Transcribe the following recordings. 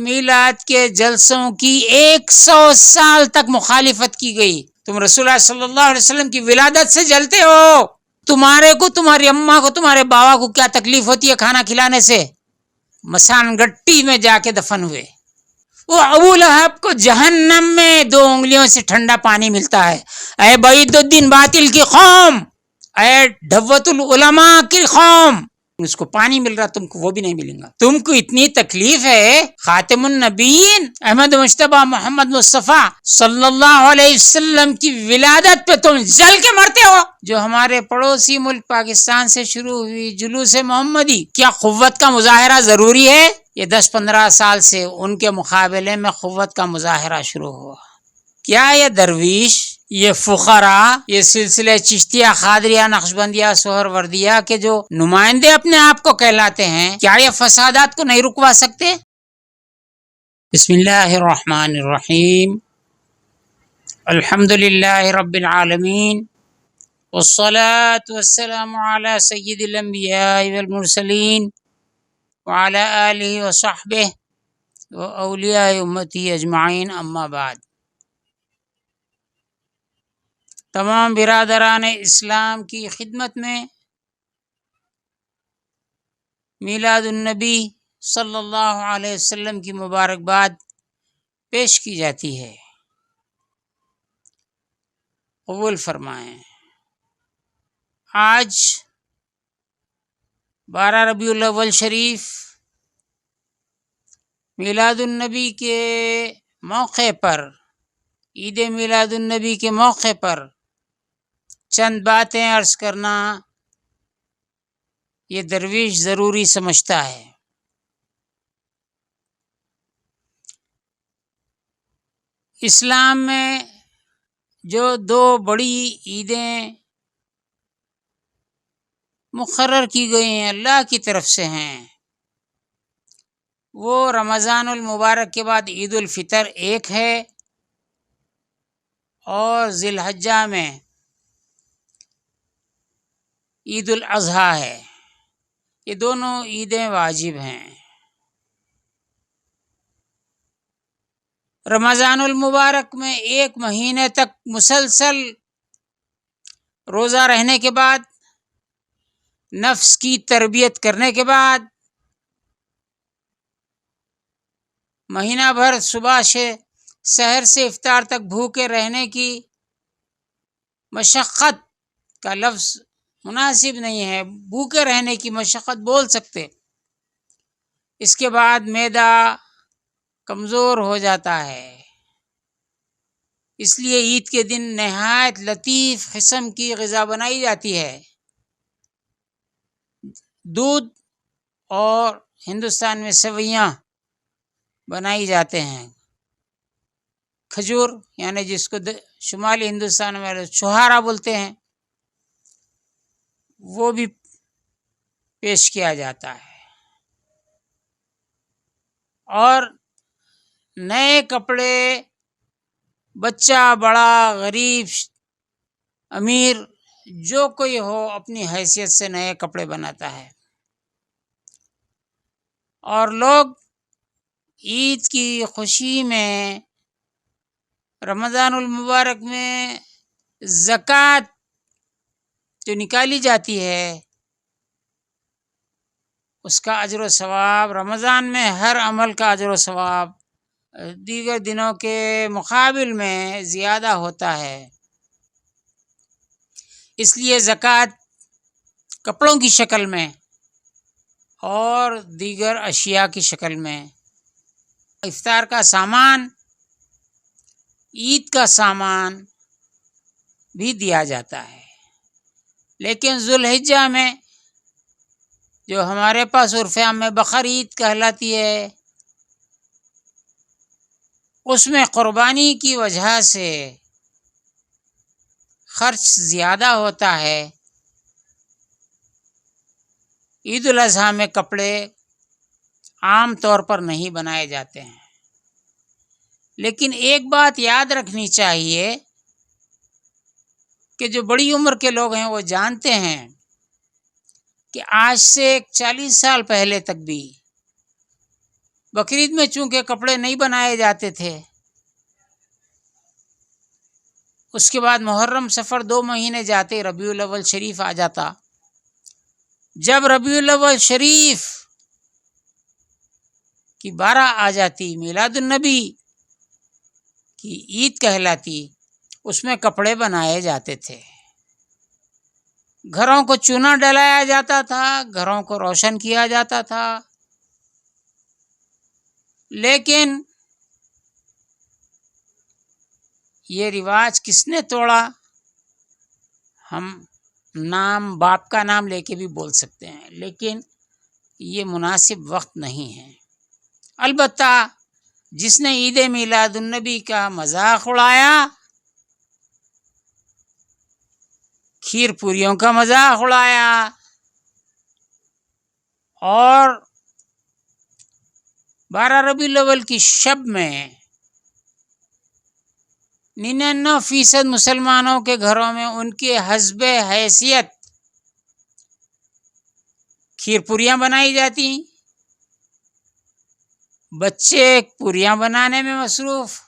میلاد کے جلسوں کی 100 سال تک مخالفت کی گئی. تم رسول اللہ صلی اللہ علیہ وسلم کی ولادت سے جلتے ہو. تمہارے کو، تمہاری اماں کو، تمہارے بابا کو کیا تکلیف ہوتی ہے کھانا کھلانے سے؟ مسان گٹی میں جا کے دفن ہوئے. وہ ابو لہب کو جہنم میں 2 انگلیوں سے ٹھنڈا پانی ملتا ہے. اے بعید الدین باطل کی قوم، اے ڈھوت العلماء کی قوم، اس کو پانی مل رہا، تم کو وہ بھی نہیں ملے گا. تم کو اتنی تکلیف ہے. خاتم النبیین احمد مجتبی محمد مصطفیٰ صلی اللہ علیہ وسلم کی ولادت پہ تم جل کے مرتے ہو. جو ہمارے پڑوسی ملک پاکستان سے شروع ہوئی جلوس محمدی، کیا قوت کا مظاہرہ ضروری ہے؟ یہ 10-15 سال سے ان کے مقابلے میں قوت کا مظاہرہ شروع ہوا. کیا یہ درویش، یہ فقراء، یہ سلسلے چشتیہ، قادریہ، نقشبندیہ، سہروردیہ کے جو نمائندے اپنے آپ کو کہلاتے ہیں، کیا یہ فسادات کو نہیں رکوا سکتے؟ بسم اللہ الرحمن الرحیم. الحمد للہ رب العالمین، والصلاة والسلام علی سید الانبیاء والمرسلین وعلی آلہ وصحبہ واولیاء امتی اجمعین. اما بعد. تمام برادران اسلام کی خدمت میں میلاد النبی صلی اللہ علیہ وسلم کی مبارکباد پیش کی جاتی ہے. قبول فرمائیں. آج 12 ربیع الاول شریف میلاد النبی کے موقع پر، عید میلاد النبی کے موقع پر چند باتیں عرض کرنا یہ درویش ضروری سمجھتا ہے. اسلام میں جو 2 بڑی عیدیں مقرر کی گئی ہیں، اللہ کی طرف سے ہیں، وہ رمضان المبارک کے بعد عید الفطر ایک ہے، اور ذی الحجہ میں عید الاضحیٰ ہے. یہ دونوں عیدیں واجب ہیں. رمضان المبارک میں 1 مہینے تک مسلسل روزہ رہنے کے بعد، نفس کی تربیت کرنے کے بعد، مہینہ بھر صبح سے سحر سے افطار تک بھوکے رہنے کی مشقت کا لفظ مناسب نہیں ہے، بھوکے رہنے کی مشقت بول سکتے. اس کے بعد معدہ کمزور ہو جاتا ہے. اس لیے عید کے دن نہایت لطیف قسم کی غذا بنائی جاتی ہے. دودھ اور ہندوستان میں سویاں بنائی جاتے ہیں. کھجور، یعنی جس کو شمالی ہندوستان میں چھہارا بولتے ہیں، وہ بھی پیش کیا جاتا ہے. اور نئے کپڑے، بچہ بڑا، غریب امیر، جو کوئی ہو اپنی حیثیت سے نئے کپڑے بناتا ہے. اور لوگ عید کی خوشی میں رمضان المبارک میں زکوٰۃ جو نکالی جاتی ہے، اس کا اجر و ثواب رمضان میں ہر عمل کا اجر و ثواب دیگر دنوں کے مقابل میں زیادہ ہوتا ہے. اس لیے زکوٰۃ کپڑوں کی شکل میں اور دیگر اشیاء کی شکل میں، افطار کا سامان، عید کا سامان بھی دیا جاتا ہے. لیکن ذو الحجہ میں، جو ہمارے پاس عرف عام میں بقر عید کہلاتی ہے، اس میں قربانی کی وجہ سے خرچ زیادہ ہوتا ہے. عید الاضحیٰ میں کپڑے عام طور پر نہیں بنائے جاتے ہیں. لیکن ایک بات یاد رکھنی چاہیے کہ جو بڑی عمر کے لوگ ہیں وہ جانتے ہیں کہ آج سے 40 سال پہلے تک بھی بقرعید میں چونکہ کپڑے نہیں بنائے جاتے تھے، اس کے بعد محرم سفر 2 مہینے جاتے، ربیع الاول شریف آ جاتا۔ جب ربیع الاول شریف کی 12 آ جاتی، میلاد النبی کی عید کہلاتی، اس میں کپڑے بنائے جاتے تھے، گھروں کو چونا ڈلایا جاتا تھا، گھروں کو روشن کیا جاتا تھا۔ لیکن یہ رواج کس نے توڑا؟ ہم باپ کا نام لے کے بھی بول سکتے ہیں، لیکن یہ مناسب وقت نہیں ہے۔ البتہ جس نے عید میلاد النبی کا مذاق اڑایا، کھیر پوریوں کا مذاق اڑایا، اور 12 ربیع الاول کی شب میں 99% مسلمانوں کے گھروں میں ان کے حسب حیثیت کھیر پوریاں بنائی جاتی، بچے پوریاں بنانے میں مصروف،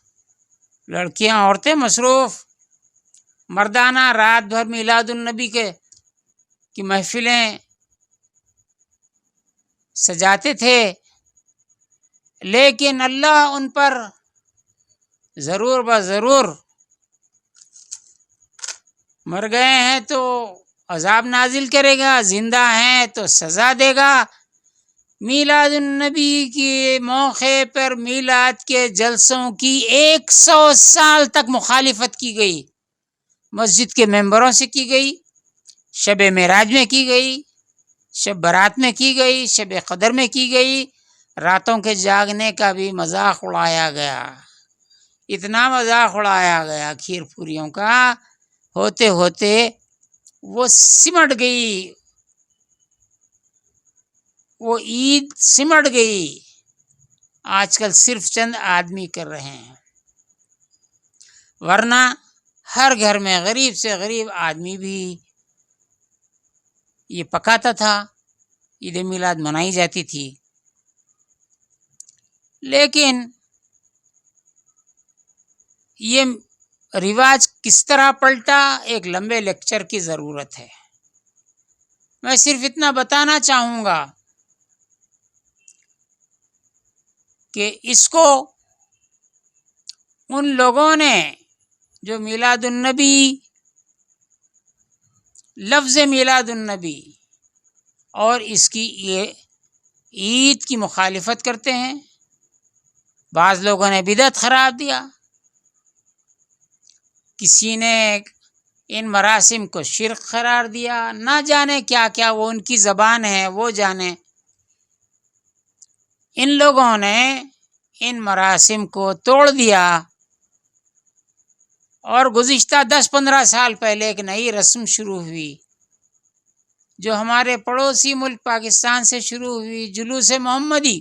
لڑکیاں عورتیں مصروف، مردانہ رات بھر میلاد النبی کی محفلیں سجاتے تھے۔ لیکن اللہ ان پر ضرور بضرور مر گئے ہیں تو عذاب نازل کرے گا، زندہ ہیں تو سزا دے گا۔ میلاد النبی کے موقع پر میلاد کے جلسوں کی 100 سال تک مخالفت کی گئی، مسجد کے ممبروں سے کی گئی، شب معراج میں کی گئی، شب برات میں کی گئی، شب قدر میں کی گئی، راتوں کے جاگنے کا بھی مذاق اڑایا گیا۔ اتنا مذاق اڑایا گیا کھیر پوریوں کا، ہوتے ہوتے وہ سمٹ گئی، وہ عید سمٹ گئی۔ آج کل صرف چند آدمی کر رہے ہیں، ورنہ ہر گھر میں غریب سے غریب آدمی بھی یہ پکاتا تھا، عید میلاد منائی جاتی تھی۔ لیکن یہ رواج کس طرح پلٹا، ایک لمبے لیکچر کی ضرورت ہے۔ میں صرف اتنا بتانا چاہوں گا کہ اس کو ان لوگوں نے جو میلاد النبی، لفظ میلاد النبی اور اس کی عید کی مخالفت کرتے ہیں، بعض لوگوں نے بدعت قرار دیا، کسی نے ان مراسم کو شرک قرار دیا، نہ جانے کیا کیا، وہ ان کی زبان ہے، وہ جانے۔ ان لوگوں نے ان مراسم کو توڑ دیا اور گزشتہ 10-15 سال پہلے ایک نئی رسم شروع ہوئی جو ہمارے پڑوسی ملک پاکستان سے شروع ہوئی، جلوس محمدی۔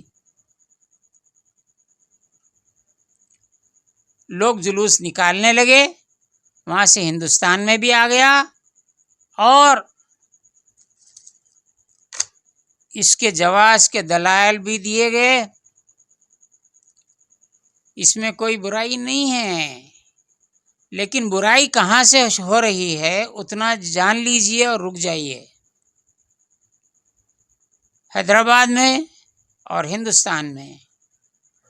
لوگ جلوس نکالنے لگے، وہاں سے ہندوستان میں بھی آ گیا، اور اس کے جواز کے دلائل بھی دیے گئے۔ اس میں کوئی برائی نہیں ہے، لیکن برائی کہاں سے ہو رہی ہے اتنا جان لیجئے اور رک جائیے۔ حیدرآباد میں اور ہندوستان میں،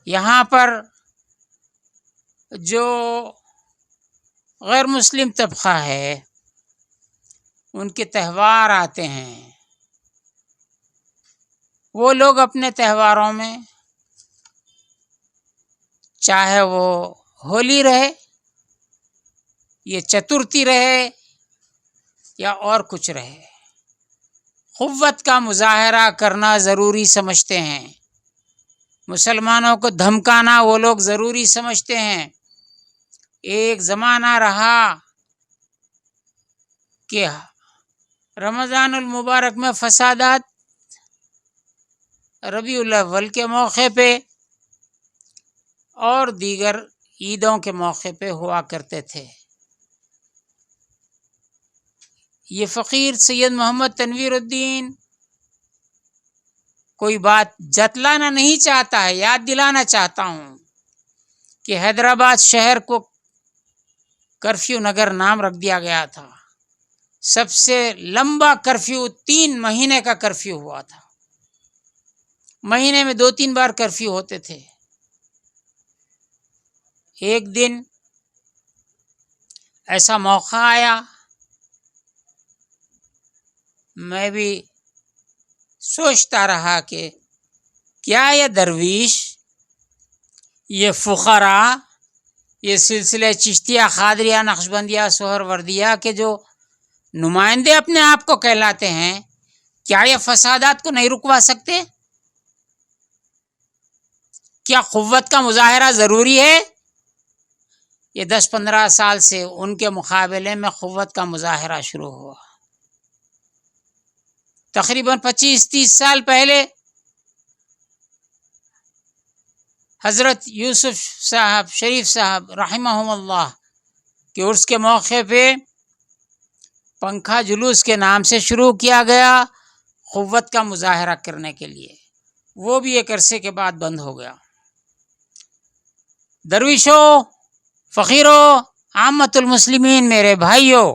یہاں پر جو غیر مسلم طبقہ ہے ان کے تہوار آتے ہیں، وہ لوگ اپنے تہواروں میں، چاہے وہ ہولی رہے، یہ چترتھی رہے یا اور کچھ رہے، قوت کا مظاہرہ کرنا ضروری سمجھتے ہیں، مسلمانوں کو دھمکانا وہ لوگ ضروری سمجھتے ہیں۔ ایک زمانہ رہا کہ رمضان المبارک میں فسادات ربیع الاول کے موقع پہ اور دیگر عیدوں کے موقع پہ ہوا کرتے تھے۔ یہ فقیر سید محمد تنویر الدین کوئی بات جتلانا نہیں چاہتا ہے، یاد دلانا چاہتا ہوں کہ حیدرآباد شہر کو کرفیو نگر نام رکھ دیا گیا تھا۔ سب سے لمبا کرفیو 3 مہینے کا کرفیو ہوا تھا۔ مہینے میں 2-3 بار کرفیو ہوتے تھے۔ ایک دن ایسا موقع آیا، میں بھی سوچتا رہا کہ کیا یہ درویش، یہ فقراء، یہ سلسلہ چشتیہ، قادریہ، نقشبندیہ، سہروردیہ کے جو نمائندے اپنے آپ کو کہلاتے ہیں، کیا یہ فسادات کو نہیں رکوا سکتے؟ کیا قوت کا مظاہرہ ضروری ہے؟ یہ 10-15 سال سے ان کے مقابلے میں قوت کا مظاہرہ شروع ہوا۔ تقریباً 25-30 سال پہلے حضرت یوسف صاحب شریف صاحب رحمہم اللہ کے عرس کے موقع پہ پنکھا جلوس کے نام سے شروع کیا گیا قوت کا مظاہرہ کرنے کے لیے، وہ بھی ایک عرصے کے بعد بند ہو گیا۔ درویشوں، فقیروں، عامت المسلمین، میرے بھائیوں،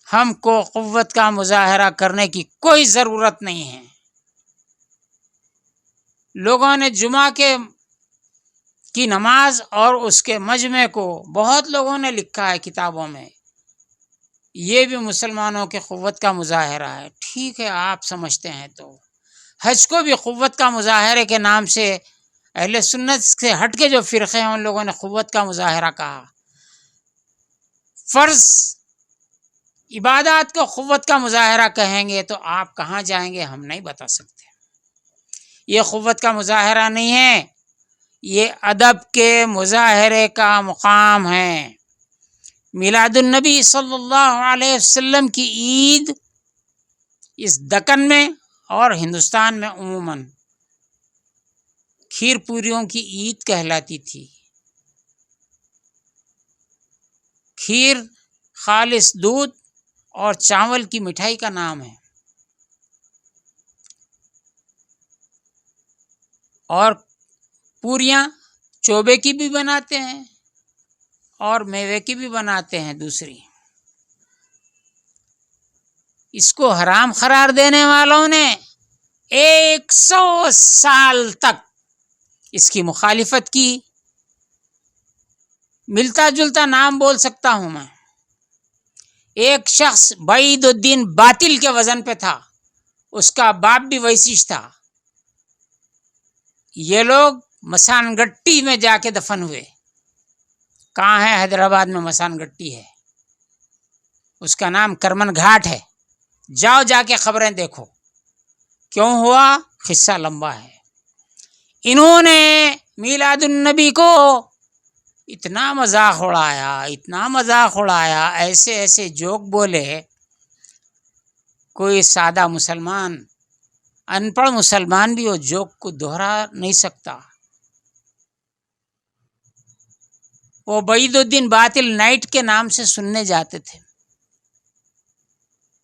ہم کو قوت کا مظاہرہ کرنے کی کوئی ضرورت نہیں ہے۔ لوگوں نے جمعہ کی نماز اور اس کے مجمع کو بہت لوگوں نے لکھا ہے کتابوں میں، یہ بھی مسلمانوں کے قوت کا مظاہرہ ہے۔ ٹھیک ہے، آپ سمجھتے ہیں تو حج کو بھی قوت کا مظاہرے کے نام سے اہل سنت سے ہٹ کے جو فرقے ہیں ان لوگوں نے قوت کا مظاہرہ کہا۔ فرض عبادات کو قوت کا مظاہرہ کہیں گے تو آپ کہاں جائیں گے ہم نہیں بتا سکتے۔ یہ قوت کا مظاہرہ نہیں ہے، یہ ادب کے مظاہرے کا مقام ہے۔ میلاد النبی صلی اللہ علیہ وسلم کی عید اس دکن میں اور ہندوستان میں عموماً کھیر پوریوں کی عید کہلاتی تھی۔ کھیر خالص دودھ اور چاول کی مٹھائی کا نام ہے، اور پوریاں چوبے کی بھی بناتے ہیں اور میوے کی بھی بناتے ہیں دوسری۔ اس کو حرام قرار دینے والوں نے 100 سال تک اس کی مخالفت کی۔ ملتا جلتا نام بول سکتا ہوں میں۔ ایک شخص بعید الدین باطل کے وزن پہ تھا، اس کا باپ بھی ویسیش تھا۔ یہ لوگ مسان گٹی میں جا کے دفن ہوئے۔ کہاں ہے؟ حیدرآباد میں مسان گٹی ہے، اس کا نام کرمن گھاٹ ہے۔ جاؤ جا کے خبریں دیکھو۔ کیوں ہوا؟ قصہ لمبا ہے۔ انہوں نے میلاد النبی کو اتنا مذاق اڑایا، ایسے ایسے جوک بولے، کوئی سادہ مسلمان، ان پڑھ مسلمان بھی وہ جوک کو دہرا نہیں سکتا۔ وہ بعید الدین باطل نائٹ کے نام سے سننے جاتے تھے۔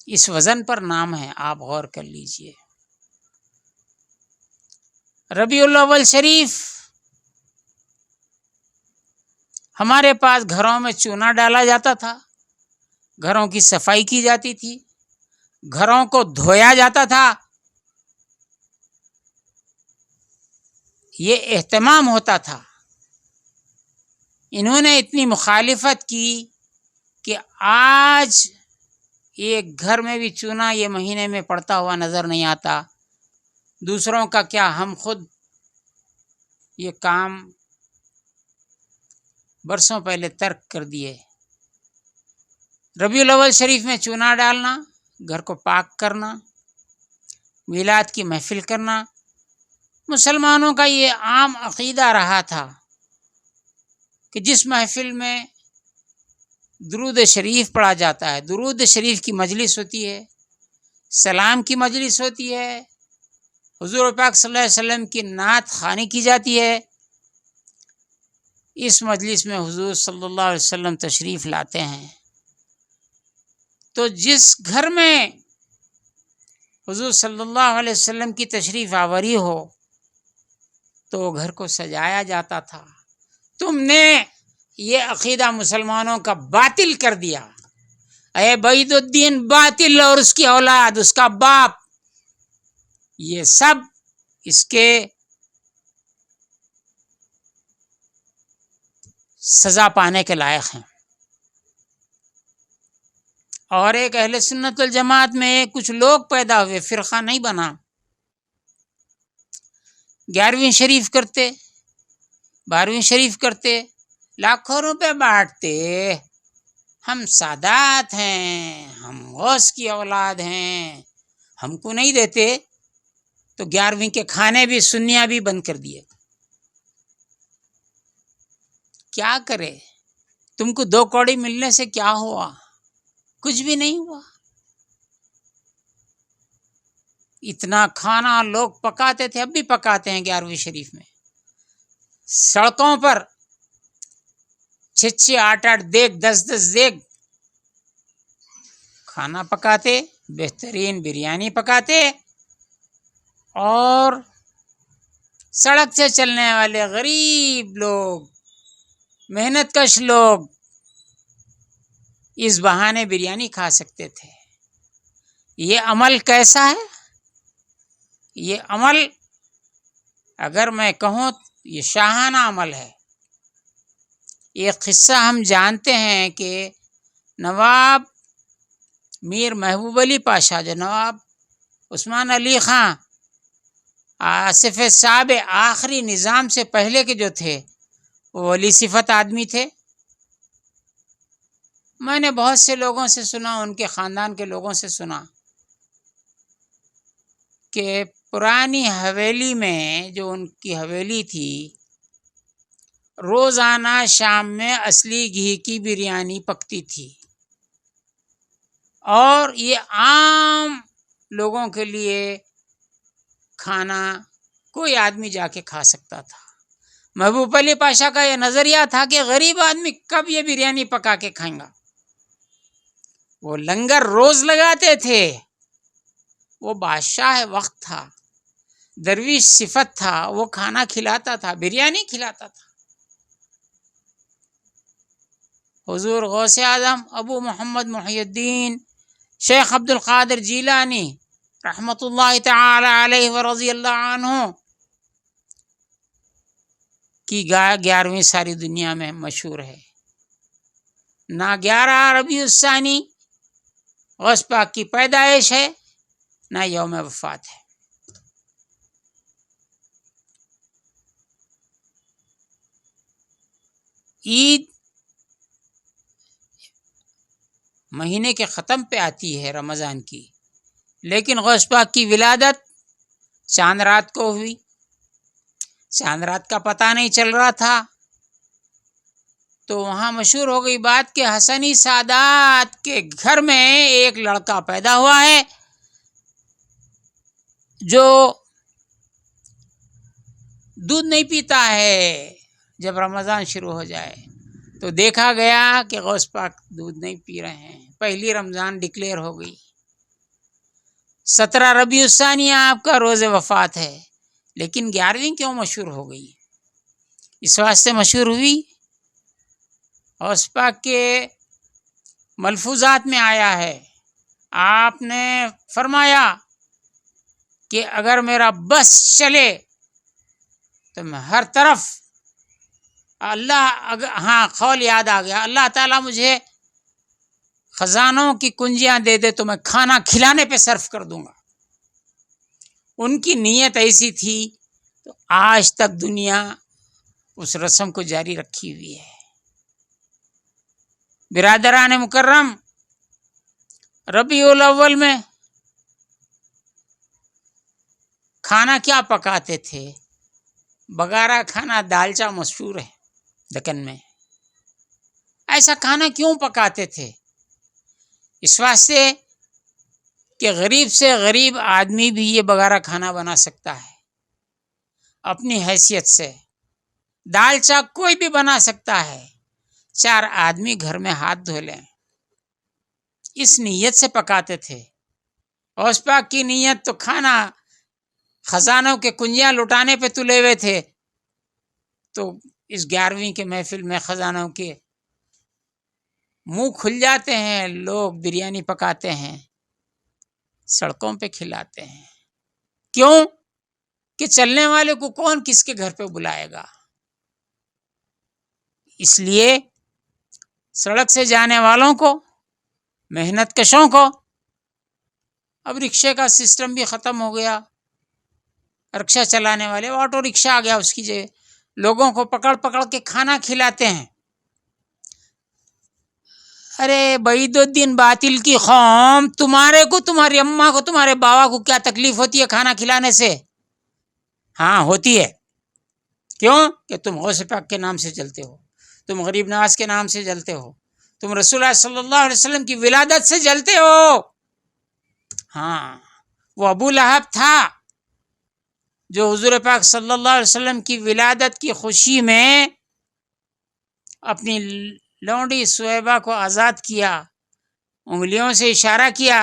اس وزن پر نام ہے، آپ غور کر لیجئے۔ ربیع الاول شریف ہمارے پاس گھروں میں چونا ڈالا جاتا تھا، گھروں کی صفائی کی جاتی تھی، گھروں کو دھویا جاتا تھا، یہ اہتمام ہوتا تھا۔ انہوں نے اتنی مخالفت کی کہ آج ایک گھر میں بھی چونا یہ مہینے میں پڑتا ہوا نظر نہیں آتا۔ دوسروں کا کیا، ہم خود یہ کام برسوں پہلے ترک کر دیے۔ ربیع الاول شریف میں چونا ڈالنا، گھر کو پاک کرنا، میلاد کی محفل کرنا، مسلمانوں کا یہ عام عقیدہ رہا تھا کہ جس محفل میں درود شریف پڑھا جاتا ہے، درود شریف کی مجلس ہوتی ہے، سلام کی مجلس ہوتی ہے، حضور پاک صلی اللہ علیہ وسلم کی نعت خوانی کی جاتی ہے، اس مجلس میں حضور صلی اللہ علیہ وسلم تشریف لاتے ہیں۔ تو جس گھر میں حضور صلی اللہ علیہ وسلم کی تشریف آوری ہو تو گھر کو سجایا جاتا تھا. تم نے یہ عقیدہ مسلمانوں کا باطل کر دیا. اے بعید الدین باطل اور اس کی اولاد، اس کا باپ، یہ سب اس کے سزا پانے کے لائق ہیں. اور ایک اہل سنت والجماعت میں کچھ لوگ پیدا ہوئے، فرقہ نہیں بنا. 11ویں شریف کرتے، 12ویں شریف کرتے، لاکھوں روپے بانٹتے. ہم سادات ہیں، ہم غوث کی اولاد ہیں، ہم کو نہیں دیتے. تو 11ویں کے کھانے بھی سنیاں بھی بند کر دیے. کیا کرے؟ تم کو 2 کوڑی ملنے سے کیا ہوا؟ کچھ بھی نہیں ہوا. اتنا کھانا لوگ پکاتے تھے، اب بھی پکاتے ہیں 11ویں شریف میں. سڑکوں پر 6 8 دیگ 10 دیگ کھانا پکاتے، بہترین بریانی پکاتے، اور سڑک سے چلنے والے غریب لوگ، محنت کش لوگ اس بہانے بریانی کھا سکتے تھے. یہ عمل کیسا ہے؟ یہ عمل اگر میں کہوں یہ شاہانہ عمل ہے. ایک قصہ ہم جانتے ہیں کہ نواب میر محبوب علی پاشا، جو نواب عثمان علی خان آصف صاحب آخری نظام سے پہلے کے جو تھے، وہ ولی صفت آدمی تھے. میں نے بہت سے لوگوں سے سنا، ان کے خاندان کے لوگوں سے سنا کہ پرانی حویلی میں جو ان کی حویلی تھی، روزانہ شام میں اصلی گھی کی بریانی پکتی تھی، اور یہ عام لوگوں کے لیے کھانا کوئی آدمی جا کے کھا سکتا تھا. محبوب علی پاشا کا یہ نظریہ تھا کہ غریب آدمی کب یہ بریانی پکا کے کھائیں گا. وہ لنگر روز لگاتے تھے. وہ بادشاہ وقت تھا، درویش صفت تھا، وہ کھانا کھلاتا تھا، بریانی کھلاتا تھا. حضور غوث اعظم ابو محمد محی الدین شیخ عبد القادر جیلانی رحمت اللہ تعالی علیہ ورضی اللہ عنہ کی 11ویں ساری دنیا میں مشہور ہے. نہ 11 ربیع الثانی غوث پاک کی پیدائش ہے، نہ یوم وفات ہے. عید مہینے کے ختم پہ آتی ہے، رمضان کی، لیکن غوث پاک کی ولادت چاند رات کو ہوئی. چاند رات کا پتہ نہیں چل رہا تھا، تو وہاں مشہور ہو گئی بات کہ حسنی سادات کے گھر میں ایک لڑکا پیدا ہوا ہے جو دودھ نہیں پیتا ہے. جب رمضان شروع ہو جائے تو دیکھا گیا کہ غوث پاک دودھ نہیں پی رہے ہیں. پہلی رمضان ڈکلیئر ہو گئی. 17 ربیع الثانی آپ کا روز وفات ہے، لیکن 11ویں کیوں مشہور ہو گئی؟ اس واسطے مشہور ہوئی، غوث پاک کے ملفوظات میں آیا ہے. آپ نے فرمایا کہ اگر میرا بس چلے تو میں ہر طرف قول یاد آ گیا، اللہ تعالیٰ مجھے خزانوں کی کنجیاں دے دے تو میں کھانا کھلانے پہ صرف کر دوں گا. ان کی نیت ایسی تھی، تو آج تک دنیا اس رسم کو جاری رکھی ہوئی ہے. برادران مکرم، ربیع الاول میں کھانا کیا پکاتے تھے؟ بگارا کھانا، دالچا مشہور ہے دکن میں. ایسا کھانا کیوں پکاتے تھے؟ اس واسطے کہ غریب سے غریب آدمی بھی یہ بگارا کھانا بنا سکتا ہے اپنی حیثیت سے. دالچا کوئی بھی بنا سکتا ہے، 4 آدمی گھر میں ہاتھ دھو لیں. اس نیت سے پکاتے تھے اوس پاک کی نیت تو کھانا خزانوں کے کنجیاں لٹانے پہ تلے ہوئے تھے، تو اس 11ویں کے محفل میں خزانوں کے منہ کھل جاتے ہیں، لوگ بریانی پکاتے ہیں، سڑکوں پہ کھلاتے ہیں. کیوں کہ چلنے والے کو کون کس کے گھر پہ بلائے گا. اس لیے سڑک سے جانے والوں کو، محنت کشوں کو، اب رکشے کا سسٹم بھی ختم ہو گیا، رکشہ چلانے والے آٹو رکشہ آ گیا اس کی جگہ، لوگوں کو پکڑ پکڑ کے کھانا کھلاتے ہیں. ارے بعید الدین باطل کی قوم، تمہارے کو، تمہاری اماں کو، تمہارے بابا کو کیا تکلیف ہوتی ہے کھانا کھلانے سے؟ ہاں ہوتی ہے. کیوں کہ تم غوث پاک کے نام سے چلتے ہو، تم غریب نواز کے نام سے جلتے ہو، تم رسول اللہ صلی اللہ علیہ وسلم کی ولادت سے جلتے ہو. ہاں وہ ابو لہب تھا جو حضور پاک صلی اللہ علیہ وسلم کی ولادت کی خوشی میں اپنی لونڈی سویبہ کو آزاد کیا، انگلیوں سے اشارہ کیا.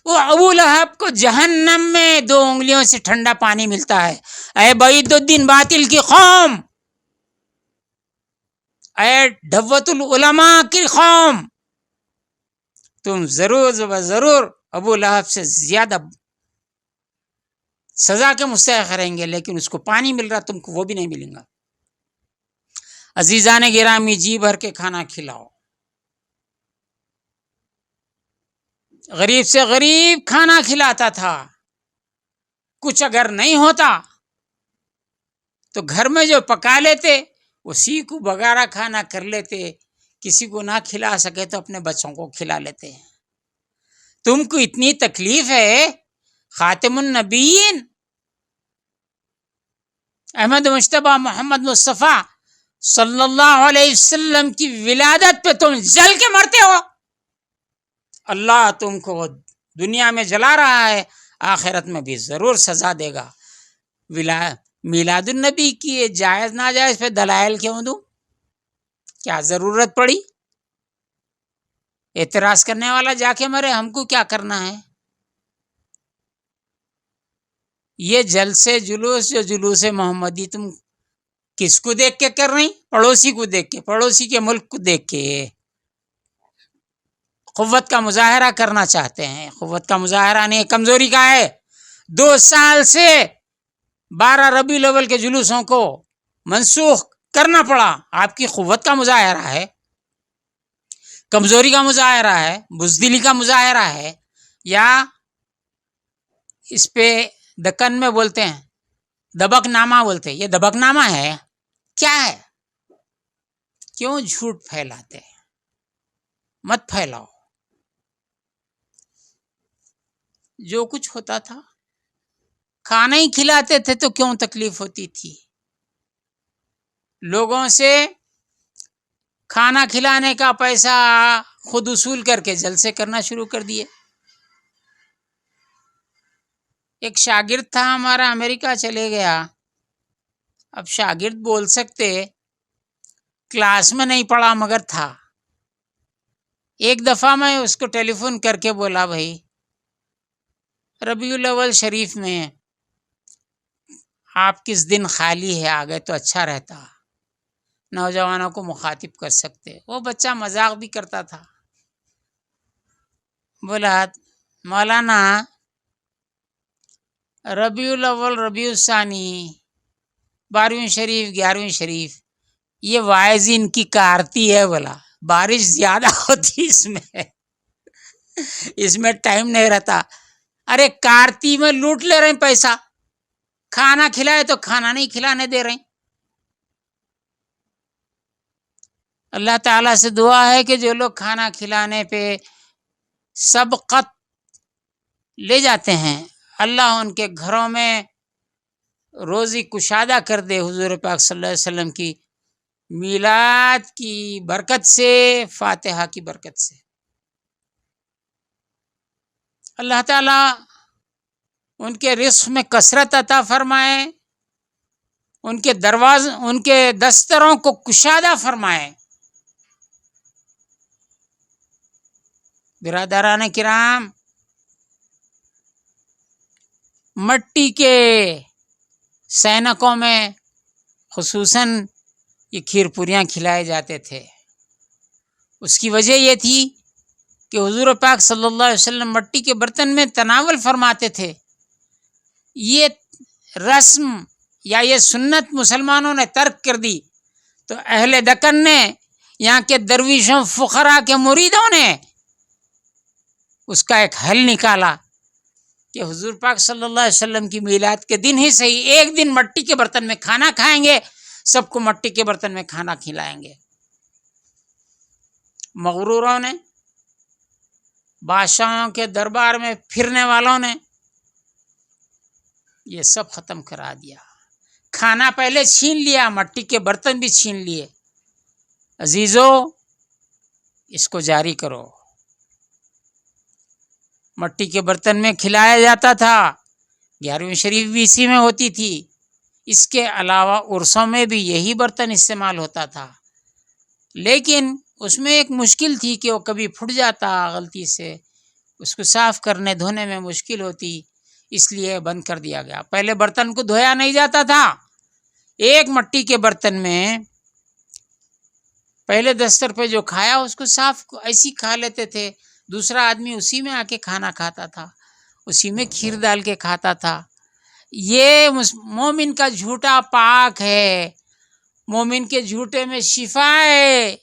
وہ ابو لہب کو جہنم میں 2 انگلیوں سے ٹھنڈا پانی ملتا ہے. اے بعید الدین باطل کی قوم، اے ڈھوت العلماء کی قوم، تم ضرور و ضرور ابو لہب سے زیادہ سزا کے مستحق رہیں گے، لیکن اس کو پانی مل رہا، تم کو وہ بھی نہیں ملیں گا. عزیزان گرامی، جی بھر کے کھانا کھلاؤ. غریب سے غریب کھانا کھلاتا تھا. کچھ اگر نہیں ہوتا تو گھر میں جو پکا لیتے اسی کو بگارا کھانا کر لیتے. کسی کو نہ کھلا سکے تو اپنے بچوں کو کھلا لیتے. تم کو اتنی تکلیف ہے، خاتم النبیین احمد مجتبیٰ محمد مصطفیٰ صلی اللہ علیہ وسلم کی ولادت پہ تم جل کے مرتے ہو. اللہ تم کو دنیا میں جلا رہا ہے، آخرت میں بھی ضرور سزا دے گا. میلاد النبی کی جائز ناجائز پہ دلائل کیوں دوں؟ کیا ضرورت پڑی؟ اعتراض کرنے والا جا کے مرے، ہم کو کیا کرنا ہے؟ یہ جلسے جلوس جو جلوس محمدی تم کس کو دیکھ کے کر رہی؟ پڑوسی کو دیکھ کے، پڑوسی کے ملک کو دیکھ کے قوت کا مظاہرہ کرنا چاہتے ہیں. قوت کا مظاہرہ نہیں، کمزوری کا ہے. 2 سال سے 12 ربیع الاول کے جلوسوں کو منسوخ کرنا پڑا. آپ کی قوت کا مظاہرہ ہے، کمزوری کا مظاہرہ ہے، بزدلی کا مظاہرہ ہے، یا اس پہ دکن میں بولتے ہیں دبک نامہ بولتے ہیں، یہ دبک نامہ ہے کیا ہے؟ کیوں جھوٹ پھیلاتے ہیں؟ مت پھیلاؤ. جو کچھ ہوتا تھا کھانا ہی کھلاتے تھے تو کیوں تکلیف ہوتی تھی؟ لوگوں سے کھانا کھلانے کا پیسہ خود اصول کر کے جلسے کرنا شروع کر دیے. ایک شاگرد تھا ہمارا، امریکہ چلے گیا. اب شاگرد بول سکتے کلاس میں نہیں پڑھا مگر تھا. ایک دفعہ میں اس کو ٹیلی فون کر کے بولا، بھائی ربیع الاول شریف میں آپ کس دن خالی ہے، آ گئے تو اچھا رہتا، نوجوانوں کو مخاطب کر سکتے. وہ بچہ مذاق بھی کرتا تھا. بولا مولانا ربیع الاول، ربیع الثانی، 12ویں شریف، 11ویں شریف، یہ واعظین کی کارتی ہے. بولا بارش زیادہ ہوتی اس میں ٹائم نہیں رہتا. ارے کارتی میں لوٹ لے رہے ہیں پیسہ، کھانا کھلائے تو کھانا نہیں کھلانے دے رہے ہیں. اللہ تعالیٰ سے دعا ہے کہ جو لوگ کھانا کھلانے پہ سبقت لے جاتے ہیں، اللہ ان کے گھروں میں روزی کشادہ کر دے. حضور پاک صلی اللہ علیہ وسلم کی میلاد کی برکت سے، فاتحہ کی برکت سے. اللہ تعالیٰ ان کے رزق میں کثرت عطا فرمائے، ان کے دروازے، ان کے دستروں کو کشادہ فرمائے. برادران کرام، مٹی کے سینکوں میں خصوصاً یہ کھیر پوریاں کھلائے جاتے تھے۔ اس کی وجہ یہ تھی کہ حضور پاک صلی اللہ علیہ وسلم مٹی کے برتن میں تناول فرماتے تھے۔ یہ رسم یا یہ سنت مسلمانوں نے ترک کر دی، تو اہل دکن نے، یہاں کے درویشوں فقراء کے مریدوں نے اس کا ایک حل نکالا کہ حضور پاک صلی اللہ علیہ وسلم کی میلاد کے دن ہی صحیح ایک دن مٹی کے برتن میں کھانا کھائیں گے، سب کو مٹی کے برتن میں کھانا کھلائیں گے۔ مغروروں نے، بادشاہوں کے دربار میں پھرنے والوں نے یہ سب ختم کرا دیا۔ کھانا پہلے چھین لیا، مٹی کے برتن بھی چھین لیے۔ عزیزو، اس کو جاری کرو۔ مٹی کے برتن میں کھلایا جاتا تھا، 11ویں شریف بھی اسی میں ہوتی تھی۔ اس کے علاوہ عرسوں میں بھی یہی برتن استعمال ہوتا تھا، لیکن اس میں ایک مشکل تھی کہ وہ کبھی پھٹ جاتا غلطی سے، اس کو صاف کرنے دھونے میں مشکل ہوتی، اس لیے بند کر دیا گیا۔ پہلے برتن کو دھویا نہیں جاتا تھا، ایک مٹی کے برتن میں پہلے دستر پہ جو کھایا اس کو صاف ایسی کھا لیتے تھے، دوسرا آدمی اسی میں آ کے کھانا کھاتا تھا، اسی میں کھیر ڈال کے کھاتا تھا۔ یہ مومن کا جھوٹا پاک ہے، مومن کے جھوٹے میں شفا ہے،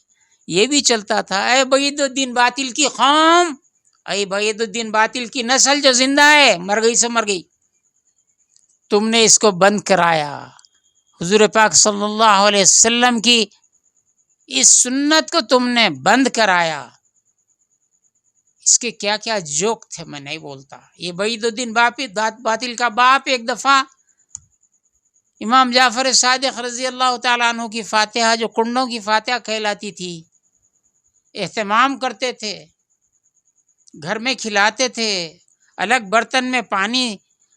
یہ بھی چلتا تھا۔ اے بعید الدین باطل کی قوم، اے بعید الدین باطل کی نسل جو زندہ ہے، مر گئی سو مر گئی، تم نے اس کو بند کرایا۔ حضور پاک صلی اللہ علیہ وسلم کی اس سنت کو تم نے بند کرایا۔ اس کے کیا کیا جوک تھے میں نہیں بولتا۔ یہ بعید الدین باطل کا باپ ایک دفعہ امام جعفر صادق رضی اللہ تعالیٰ عنہ کی فاتحہ، جو کنڈوں کی فاتحہ کہلاتی تھی، اہتمام کرتے تھے، گھر میں کھلاتے تھے، الگ برتن میں پانی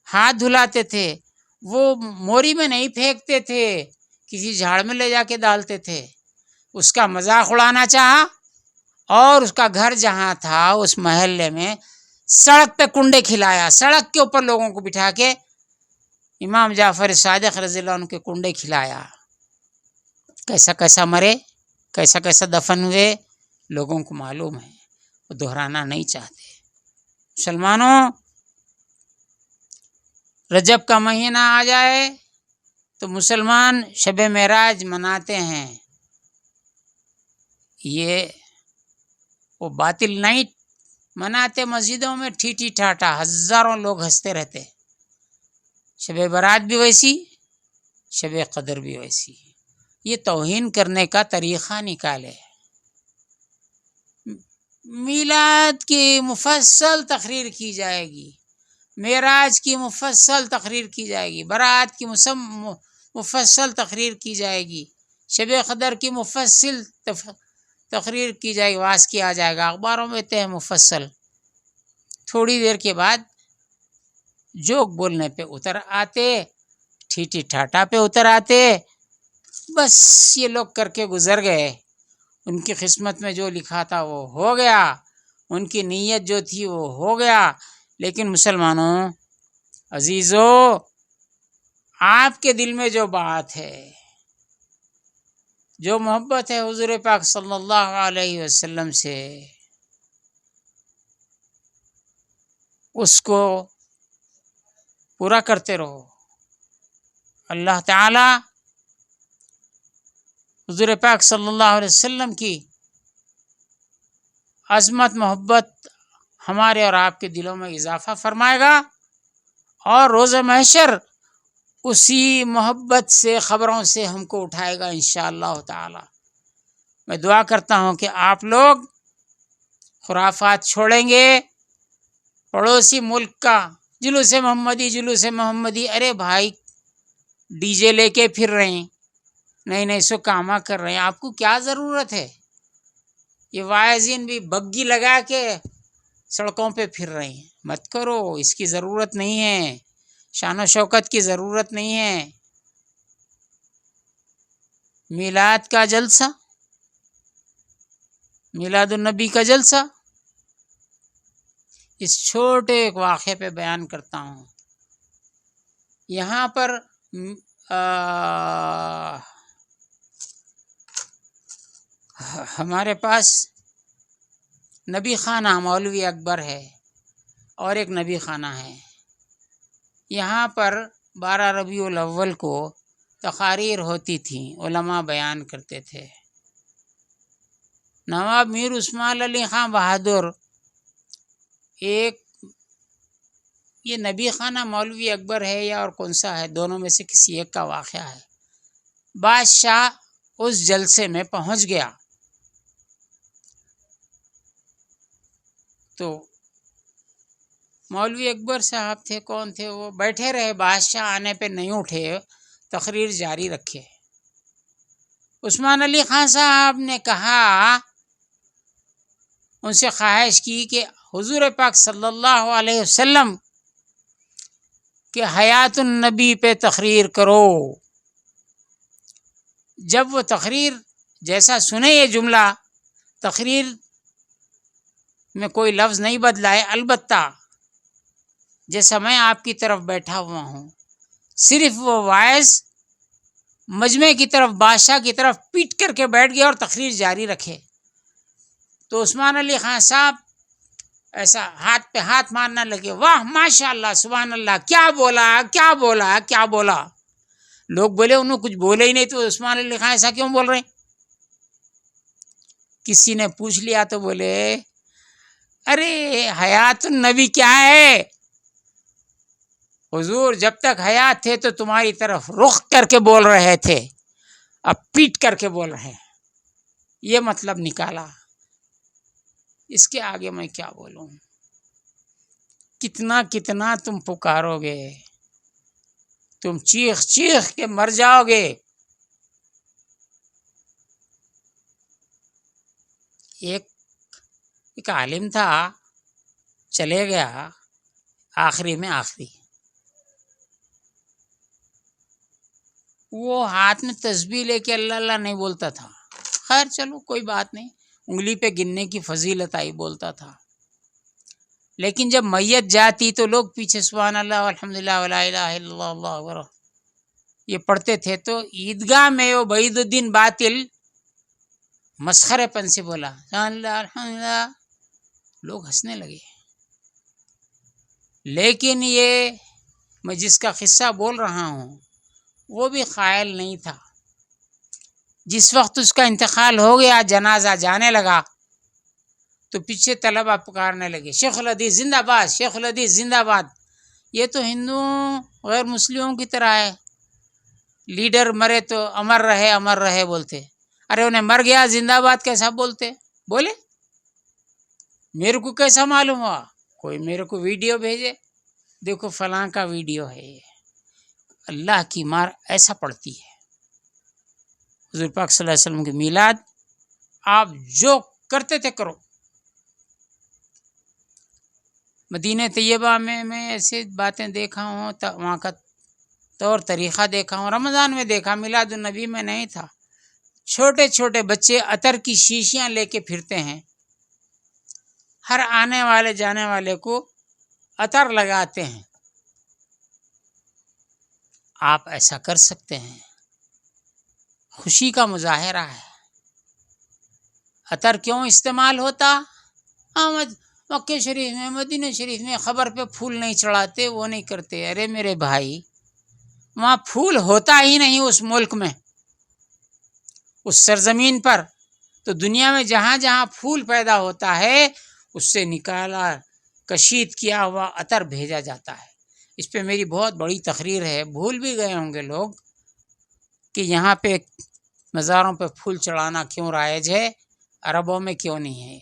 ہاتھ دھلاتے تھے، وہ موری میں نہیں پھینکتے تھے، کسی جھاڑ میں لے جا کے ڈالتے تھے۔ اس کا مذاق اڑانا چاہا، اور اس کا گھر جہاں تھا اس محلے میں سڑک پہ کنڈے کھلایا، سڑک کے اوپر لوگوں کو بٹھا کے امام جعفر صادق رضی اللہ عنہ کے کنڈے کھلایا۔ کیسا کیسا مرے، کیسا کیسا دفن ہوئے، لوگوں کو معلوم ہے، وہ دہرانا نہیں چاہتے۔ مسلمانوں، رجب کا مہینہ آ جائے تو مسلمان شب معراج مناتے ہیں۔ یہ وہ باطل نہیں مناتے، مسجدوں میں ٹھیٹھی ٹھاٹا ہزاروں لوگ ہنستے رہتے۔ شب برات بھی ویسی، شب قدر بھی ویسی۔ یہ توہین کرنے کا طریقہ نکالے۔ میلاد کی مفصل تقریر کی جائے گی، معراج کی مفصل تقریر کی جائے گی، برات کی مفصل تقریر کی جائے گی، شب قدر کی مفصل تقریر کی جائے گی، واعظ کیا جائے گا، اخباروں میں تھے مفصل۔ تھوڑی دیر کے بعد جوک بولنے پہ اتر آتے، ٹھیٹھی ٹھاٹا پہ اتر آتے، بس یہ لوگ کر کے گزر گئے، ان کی قسمت میں جو لکھا تھا وہ ہو گیا، ان کی نیت جو تھی وہ ہو گیا۔ لیکن مسلمانوں، عزیزو، آپ کے دل میں جو بات ہے، جو محبت ہے حضور پاک صلی اللہ علیہ وسلم سے، اس کو پورا کرتے رہو۔ اللہ تعالی حضور پاک صلی اللہ علیہ وسلم کی عظمت، محبت ہمارے اور آپ کے دلوں میں اضافہ فرمائے گا، اور روز محشر اسی محبت سے، خبروں سے ہم کو اٹھائے گا انشاءاللہ تعالی۔ میں دعا کرتا ہوں کہ آپ لوگ خرافات چھوڑیں گے، پڑوسی ملک کا جلوس محمدی، جلوس محمدی، ارے بھائی ڈی جے لے کے پھر رہے ہیں، نئے نئے سو کاما کر رہے ہیں، آپ کو کیا ضرورت ہے؟ یہ واعظین بھی بگی لگا کے سڑکوں پہ پھر رہے ہیں، مت کرو، اس کی ضرورت نہیں ہے، شان و شوکت کی ضرورت نہیں ہے۔ میلاد کا جلسہ، میلاد النبی کا جلسہ، اس چھوٹے ایک واقعے پہ بیان کرتا ہوں۔ یہاں پر ہمارے پاس نبی خانہ مولوی اکبر ہے اور ایک نبی خانہ ہے. یہاں پر 12 ربیع الاول کو تقاریر ہوتی تھیں، علماء بیان کرتے تھے. نواب میر عثمان علی خان بہادر ایک، یہ نبی خانہ مولوی اکبر ہے یا اور کون سا ہے، دونوں میں سے کسی ایک کا واقعہ ہے. بادشاہ اس جلسے میں پہنچ گیا تو مولوی اکبر صاحب تھے، کون تھے وہ، بیٹھے رہے. بادشاہ آنے پہ نہیں اٹھے، تقریر جاری رکھے. عثمان علی خان صاحب نے کہا، ان سے خواہش کی کہ حضور پاک صلی اللہ علیہ وسلم کہ حیات النبی پہ تقریر کرو. جب وہ تقریر جیسا سنے یہ جملہ، تقریر میں کوئی لفظ نہیں بدلا ہے، البتہ جیسا میں آپ کی طرف بیٹھا ہوا ہوں، صرف وہ وائس مجمع کی طرف، بادشاہ کی طرف پیٹ کر کے بیٹھ گیا اور تقریر جاری رکھے. تو عثمان علی خان صاحب ایسا ہاتھ پہ ہاتھ مارنے لگے، واہ ماشاء اللہ سبحان اللہ، کیا بولا کیا بولا کیا بولا. لوگ بولے انہوں کچھ بولے ہی نہیں تو عثمان علی خان ایسا کیوں بول رہے ہیں. کسی نے پوچھ لیا تو بولے ارے حیات النبی کیا ہے، حضور جب تک حیات تھے تو تمہاری طرف رخ کر کے بول رہے تھے، اب پیٹ کر کے بول رہے ہیں. یہ مطلب نکالا. اس کے آگے میں کیا بولوں، کتنا کتنا تم پکارو گے، تم چیخ چیخ کے مر جاؤ گے. ایک عالم تھا، چلے گیا آخری میں آخری، وہ ہاتھ میں تسبیح لے کے اللہ اللہ نہیں بولتا تھا. خیر چلو کوئی بات نہیں، انگلی پہ گننے کی فضیلت آئی بولتا تھا. لیکن جب میت جاتی تو لوگ پیچھے سبحان اللہ الحمدللہ ولا الہ الا اللہ اللہ اکبر یہ پڑھتے تھے. تو عیدگاہ میں وہ بعید الدین باطل مسخرے پن سے بولا سبحان اللہ الحمدللہ، لوگ ہنسنے لگے. لیکن یہ میں جس کا قصہ بول رہا ہوں وہ بھی قائل نہیں تھا. جس وقت اس کا انتقال ہو گیا، جنازہ جانے لگا تو پیچھے طلبہ پکارنے لگے شیخ الحدیث زندہ باد، شیخ الحدیث زندہ باد. یہ تو ہندوؤں غیر مسلموں کی طرح ہے، لیڈر مرے تو امر رہے بولتے. ارے انہیں مر گیا زندہ باد کیسا بولتے؟ بولے میرے کو کیسا معلوم ہوا؟ کوئی میرے کو ویڈیو بھیجے، دیکھو فلاں کا ویڈیو ہے. یہ اللہ کی مار ایسا پڑتی ہے. حضور پاک صلی اللہ علیہ وسلم کی میلاد آپ جو کرتے تھے کرو. مدینہ طیبہ میں ایسے باتیں دیکھا ہوں، وہاں کا طور طریقہ دیکھا ہوں. رمضان میں دیکھا، میلاد النبی میں نہیں تھا. چھوٹے چھوٹے بچے عطر کی شیشیاں لے کے پھرتے ہیں، ہر آنے والے جانے والے کو عطر لگاتے ہیں. آپ ایسا کر سکتے ہیں، خوشی کا مظاہرہ ہے. عطر کیوں استعمال ہوتا؟ مکہ شریف میں، مدینہ شریف میں خبر پہ پھول نہیں چڑھاتے، وہ نہیں کرتے. ارے میرے بھائی، وہاں پھول ہوتا ہی نہیں اس ملک میں، اس سرزمین پر. تو دنیا میں جہاں جہاں پھول پیدا ہوتا ہے اس سے نکالا کشید کیا ہوا عطر بھیجا جاتا ہے. اس پہ میری بہت بڑی تقریر ہے، بھول بھی گئے ہوں گے لوگ کہ یہاں پہ مزاروں پہ پھول چڑھانا کیوں رائج ہے، عربوں میں کیوں نہیں ہے.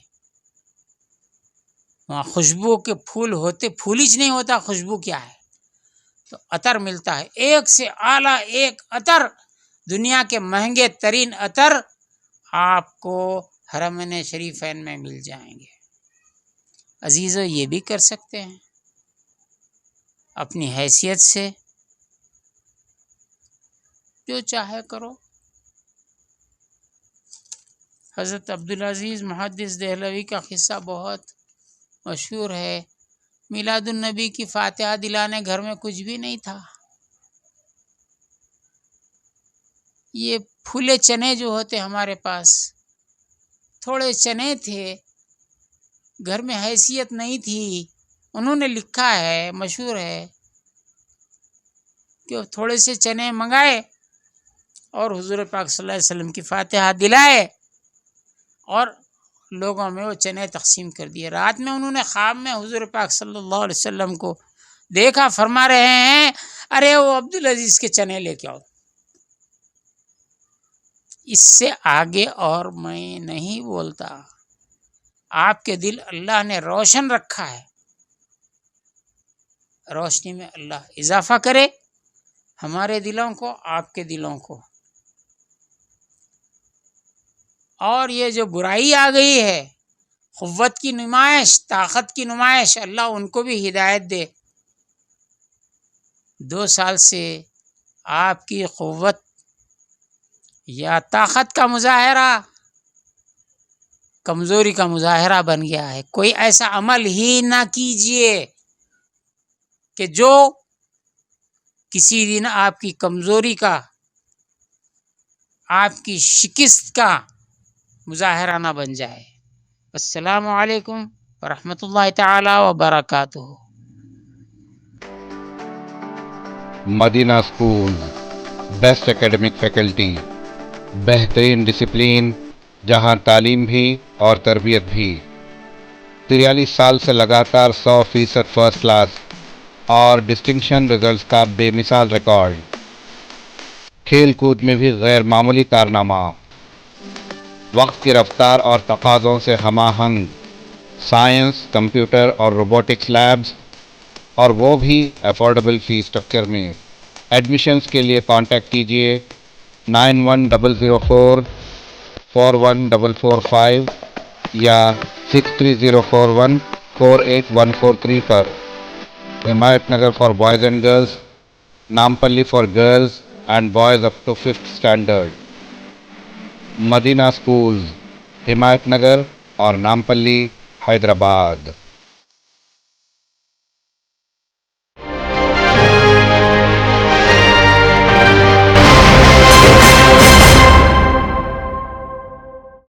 وہاں خوشبو کے پھول ہوتے، پھولچ نہیں ہوتا، خوشبو کیا ہے. تو عطر ملتا ہے، ایک سے اعلیٰ ایک عطر، دنیا کے مہنگے ترین عطر آپ کو حرمین شریفین میں مل جائیں گے. عزیزو یہ بھی کر سکتے ہیں اپنی حیثیت سے، جو چاہے کرو. حضرت عبدالعزیز محدث دہلوی کا قصہ بہت مشہور ہے. میلاد النبی کی فاتحہ دلانے گھر میں کچھ بھی نہیں تھا، یہ پھولے چنے جو ہوتے ہمارے پاس، تھوڑے چنے تھے، گھر میں حیثیت نہیں تھی، انہوں نے لکھا ہے، مشہور ہے کہ تھوڑے سے چنے منگائے اور حضور پاک صلی اللہ علیہ وسلم کی فاتحہ دلائے اور لوگوں میں وہ چنے تقسیم کر دیے۔ رات میں انہوں نے خواب میں حضور پاک صلی اللہ علیہ وسلم کو دیکھا، فرما رہے ہیں ارے وہ عبدالعزیز کے چنے لے کے آؤ۔ اس سے آگے اور میں نہیں بولتا۔ آپ کے دل اللہ نے روشن رکھا ہے، روشنی میں اللہ اضافہ کرے ہمارے دلوں کو، آپ کے دلوں کو۔ اور یہ جو برائی آ گئی ہے، قوت کی نمائش، طاقت کی نمائش، اللہ ان کو بھی ہدایت دے۔ 2 سال سے آپ کی قوت یا طاقت کا مظاہرہ کمزوری کا مظاہرہ بن گیا ہے۔ کوئی ایسا عمل ہی نہ کیجئے کہ جو کسی دن آپ کی کمزوری کا، آپ کی شکست کا مظاہرہ نہ بن جائے۔ السلام علیکم ورحمۃ اللہ تعالی وبرکاتہ۔ مدینہ اسکول، بیسٹ اکیڈمک فیکلٹی، بہترین ڈسپلین، جہاں تعلیم بھی اور تربیت بھی۔ 43 سال سے لگاتار 100% فرسٹ کلاس اور ڈسٹنکشن رزلٹس کا بے مثال ریکارڈ۔ کھیل کود میں بھی غیر معمولی کارنامہ، وقت کی رفتار اور تقاضوں سے ہم آہنگ سائنس، کمپیوٹر اور روبوٹکس لیبز، اور وہ بھی افورڈیبل فی اسٹرکچر میں۔ ایڈمیشنز کے لیے کانٹیکٹ کیجیے 9100441445 یا 6304148143 پر۔ Himayat Nagar for boys and girls, Nampally for girls and boys up to 5th standard. Madina schools, Himayat Nagar اور نامپلی، حیدرآباد۔